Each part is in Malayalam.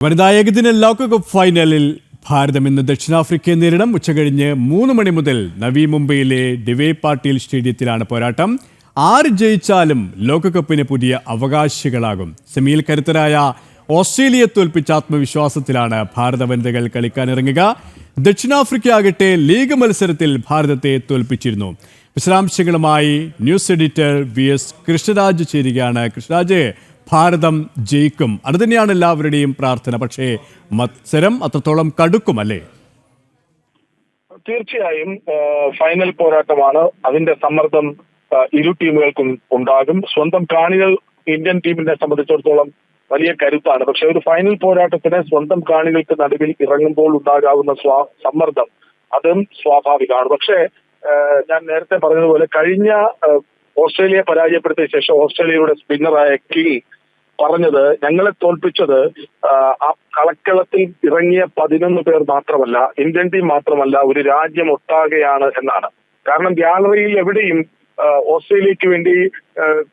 വനിതാ ഏകദിന ലോകകപ്പ് ഫൈനലിൽ ഭാരതം ഇന്ന് ദക്ഷിണാഫ്രിക്കയെ നേരിടും. ഉച്ചകഴിഞ്ഞ് 3 മണി മുതൽ നവി മുംബൈയിലെ ഡിവേ പാട്ടീൽ സ്റ്റേഡിയത്തിലാണ് പോരാട്ടം. ആര് ജയിച്ചാലും ലോകകപ്പിന് പുതിയ അവകാശികളാകും. സെമിയിൽ കരുത്തരായ ഓസ്ട്രേലിയയെ തോൽപ്പിച്ച ആത്മവിശ്വാസത്തിലാണ് ഭാരത വനിതകൾ കളിക്കാനിറങ്ങുക. ദക്ഷിണാഫ്രിക്ക ആകട്ടെ ലീഗ് മത്സരത്തിൽ ഭാരതത്തെ തോൽപ്പിച്ചിരുന്നു. വിശദാംശങ്ങളുമായി ന്യൂസ് എഡിറ്റർ VS കൃഷ്ണരാജ് ചേരുകയാണ്. കൃഷ്ണരാജ്, ഭാരതം ജയിക്കും, അത് തന്നെയാണ് എല്ലാവരുടെയും പ്രാർത്ഥന. പക്ഷേ മത്സരം അത്രത്തോളം കടുക്കും അല്ലേ? തീർച്ചയായും ഫൈനൽ പോരാട്ടമാണ്. അതിന്റെ സമ്മർദ്ദം ഇരു ടീമുകൾക്കും ഉണ്ടാകും. സ്വന്തം കാണികൾ ഇന്ത്യൻ ടീമിനെ സംബന്ധിച്ചിടത്തോളം വലിയ കരുത്താണ്. പക്ഷെ ഒരു ഫൈനൽ പോരാട്ടത്തിന് സ്വന്തം കാണികൾക്ക് നടുവിൽ ഇറങ്ങുമ്പോൾ ഉണ്ടാകാവുന്ന സമ്മർദ്ദം അതും സ്വാഭാവികമാണ്. പക്ഷേ ഞാൻ നേരത്തെ പറഞ്ഞതുപോലെ കഴിഞ്ഞ ഓസ്ട്രേലിയയെ പരാജയപ്പെടുത്തിയ ശേഷം ഓസ്ട്രേലിയയുടെ സ്പിന്നറായ കിങ് പറഞ്ഞത്, ഞങ്ങളെ തോൽപ്പിച്ചത് ആ കളക്കളത്തിൽ ഇറങ്ങിയ 11 പേർ മാത്രമല്ല, ഇന്ത്യൻ ടീം മാത്രമല്ല, ഒരു രാജ്യം ഒട്ടാകെയാണ് എന്നാണ്. കാരണം ഗ്യാലറിയിൽ എവിടെയും ഓസ്ട്രേലിയക്ക് വേണ്ടി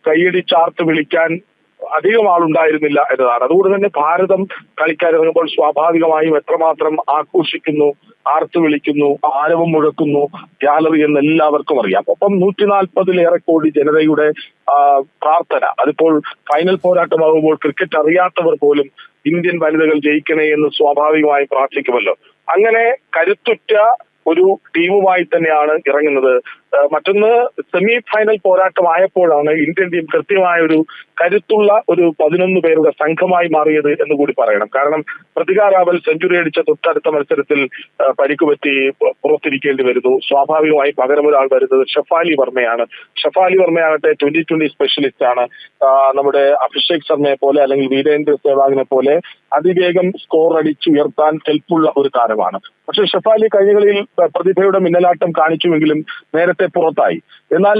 കൈയടി ചാർത്ത് വിളിക്കാൻ അധികം ആളുണ്ടായിരുന്നില്ല എന്നതാണ്. അതുകൊണ്ട് തന്നെ ഭാരതം കളിക്കാനിറങ്ങുമ്പോൾ സ്വാഭാവികമായും എത്രമാത്രം ആഘോഷിക്കുന്നു, ആർത്തു വിളിക്കുന്നു, ആരവം മുഴക്കുന്നു ഗ്യാലറി എന്ന് എല്ലാവർക്കും അറിയാം. ഒപ്പം 140-ലേറെ കോടി ജനതയുടെ പ്രാർത്ഥന. അതിപ്പോൾ ഫൈനൽ പോരാട്ടമാകുമ്പോൾ ക്രിക്കറ്റ് അറിയാത്തവർ പോലും ഇന്ത്യൻ വനിതകൾ ജയിക്കണേ എന്ന് സ്വാഭാവികമായും പ്രാർത്ഥിക്കുമല്ലോ. അങ്ങനെ കരുത്തുറ്റ ഒരു ടീമുമായി തന്നെയാണ് ഇറങ്ങുന്നത്. മറ്റൊന്ന്, സെമി ഫൈനൽ പോരാട്ടമായപ്പോഴാണ് ഇന്ത്യൻ ടീം കൃത്യമായ ഒരു കരുത്തുള്ള ഒരു 11 പേരുടെ സംഘമായി മാറിയത് എന്ന് കൂടി പറയണം. കാരണം പ്രതികാ റാവൽ സെഞ്ചുറി അടിച്ച തൊട്ടടുത്ത മത്സരത്തിൽ പരിക്കുപറ്റി പുറത്തിരിക്കേണ്ടി വരുന്നു. സ്വാഭാവികമായി പകരമൊരാൾ വരുന്നത് ഷഫാലി വർമ്മയാണ്. ഷഫാലി വർമ്മയാകട്ടെ 2020 സ്പെഷ്യലിസ്റ്റ് ആണ്. നമ്മുടെ അഭിഷേക് ശർമ്മയെ പോലെ അല്ലെങ്കിൽ വീരേന്ദ്ര സേവാഗിനെ പോലെ അതിവേഗം സ്കോർ അടിച്ചുയർത്താൻ കെൽപ്പുള്ള ഒരു താരമാണ്. പക്ഷെ ഷഫാലി കഴിഞ്ഞ കളിയിൽ പ്രതിഭയുടെ മിന്നലാട്ടം കാണിച്ചുവെങ്കിലും നേരത്തെ പുറത്തായി. എന്നാൽ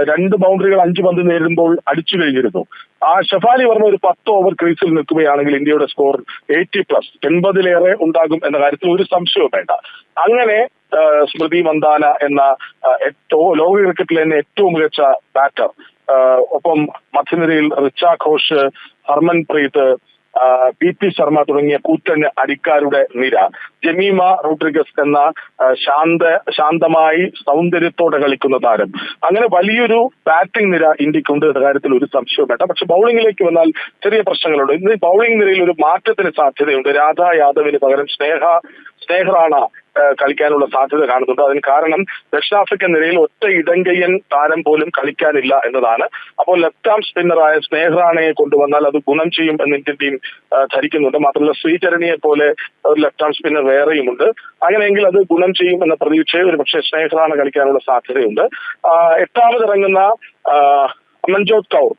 2 ബൗണ്ടറികൾ 5 പന്ത് നേരിടുമ്പോൾ അടിച്ചു കഴിഞ്ഞിരുന്നു. ആ ഷഫാലി വർമ്മ ഒരു 10 ഓവർ ക്രീസിൽ നിൽക്കുകയാണെങ്കിൽ ഇന്ത്യയുടെ സ്കോർ 80+, 80-ലേറെ ഉണ്ടാകും എന്ന കാര്യത്തിൽ ഒരു സംശയവും വേണ്ട. അങ്ങനെ സ്മൃതി മന്ദാന എന്ന ലോക ക്രിക്കറ്റിലെ തന്നെ ഏറ്റവും മികച്ച ബാറ്റർ, ഒപ്പം മധ്യനിരയിൽ റിച്ച ഘോഷ്, ഹർമൻപ്രീത്, BP ശർമ്മ തുടങ്ങിയ കൂറ്റൻ അടിക്കാരുടെ നിര, ജമീമ റോഡ്രിഗസ് എന്ന ശാന്തമായി സൗന്ദര്യത്തോടെ കളിക്കുന്ന താരം, അങ്ങനെ വലിയൊരു ബാറ്റിംഗ് നിര ഇന്ത്യക്കുണ്ട് എന്ന കാര്യത്തിൽ ഒരു സംശയവും വേണ്ട. പക്ഷെ ബൗളിംഗിലേക്ക് വന്നാൽ ചെറിയ പ്രശ്നങ്ങളുണ്ട്. ഇന്ന് ബൗളിംഗ് നിരയിൽ ഒരു മാറ്റത്തിന് സാധ്യതയുണ്ട്. രാധ യാദവിന് പകരം സ്നേഹ റാണ കളിക്കാനുള്ള സാധ്യത കാണുന്നുണ്ട്. അതിന് കാരണം ദക്ഷിണാഫ്രിക്കൻ നിരയിൽ ഒറ്റ ഇടങ്കയ്യൻ താരം പോലും കളിക്കാനില്ല എന്നതാണ്. അപ്പോൾ ലെഫ്റ്റ് ആം സ്പിന്നറായ സ്നേഹ റാണയെ കൊണ്ടുവന്നാൽ അത് ഗുണം ചെയ്യും എന്ന് ഇന്ത്യൻ ടീം ധരിക്കുന്നുണ്ട്. മാത്രമല്ല ശ്രീചരണിയെ പോലെ ഒരു ലെഫ്റ്റ് ആം സ്പിന്നർ വേറെയുമുണ്ട്. അങ്ങനെയെങ്കിൽ അത് ഗുണം ചെയ്യും എന്ന പ്രതീക്ഷയിൽ ഒരു പക്ഷേ സ്നേഹ റാണ കളിക്കാനുള്ള സാധ്യതയുണ്ട്. 8ാമതിറങ്ങുന്ന അമൻജോത് കൗർ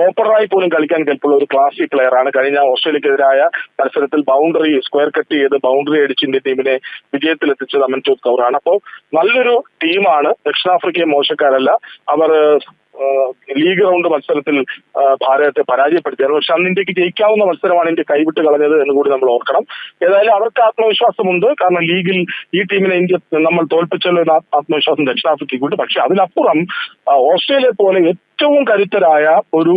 ഓപ്പണറായി പോലും കളിക്കാൻ കെൽപ്പുള്ള ഒരു ക്ലാസി പ്ലെയർ ആണ്. കഴിഞ്ഞ ഓസ്ട്രേലിയക്കെതിരായ മത്സരത്തിൽ ബൗണ്ടറി സ്ക്വയർ കട്ട് ചെയ്ത് ബൗണ്ടറി അടിച്ച് ഇന്ത്യൻ ടീമിനെ വിജയത്തിലെത്തിച്ചത് അമൻജോത് കൗറാണ്. അപ്പോൾ നല്ലൊരു ടീമാണ്. ദക്ഷിണാഫ്രിക്കയെ മോശക്കാരല്ല. അവർ ലീഗ് റൗണ്ട് മത്സരത്തിൽ ഭാരതത്തെ പരാജയപ്പെടുത്തിയാണ്. പക്ഷെ അന്ന് ഇന്ത്യക്ക് ജയിക്കാവുന്ന മത്സരമാണ് ഇന്ത്യ കൈവിട്ട് കളഞ്ഞത് എന്ന് കൂടി നമ്മൾ ഓർക്കണം. ഏതായാലും അവർക്ക് ആത്മവിശ്വാസമുണ്ട്. കാരണം ലീഗിൽ ഈ ടീമിനെ ഇന്ത്യ നമ്മൾ തോൽപ്പിച്ചല്ലോ എന്ന ആത്മവിശ്വാസം ദക്ഷിണാഫ്രിക്കയ്ക്കുണ്ട്. പക്ഷെ അതിനപ്പുറം ഓസ്ട്രേലിയ പോലെ ഏറ്റവും കരുത്തരായ ഒരു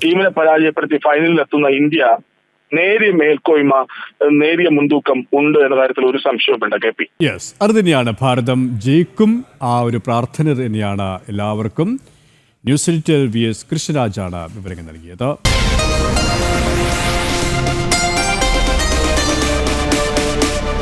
ടീമിനെ പരാജയപ്പെടുത്തി ഫൈനലിൽ എത്തുന്ന ഇന്ത്യ നേരിയ മേൽക്കോയ്മ, നേരിയ മുൻതൂക്കം ഉണ്ട് എന്ന കാര്യത്തിൽ ഒരു സംശയവും വേണ്ട. KP, അത് തന്നെയാണ്, ഭാരതം ജയിക്കും. ആ ഒരു പ്രാർത്ഥന തന്നെയാണ് എല്ലാവർക്കും. ന്യൂസ് എഡിറ്റർ VS കൃഷ്ണരാജാണ് വിവരങ്ങൾ നൽകിയത്.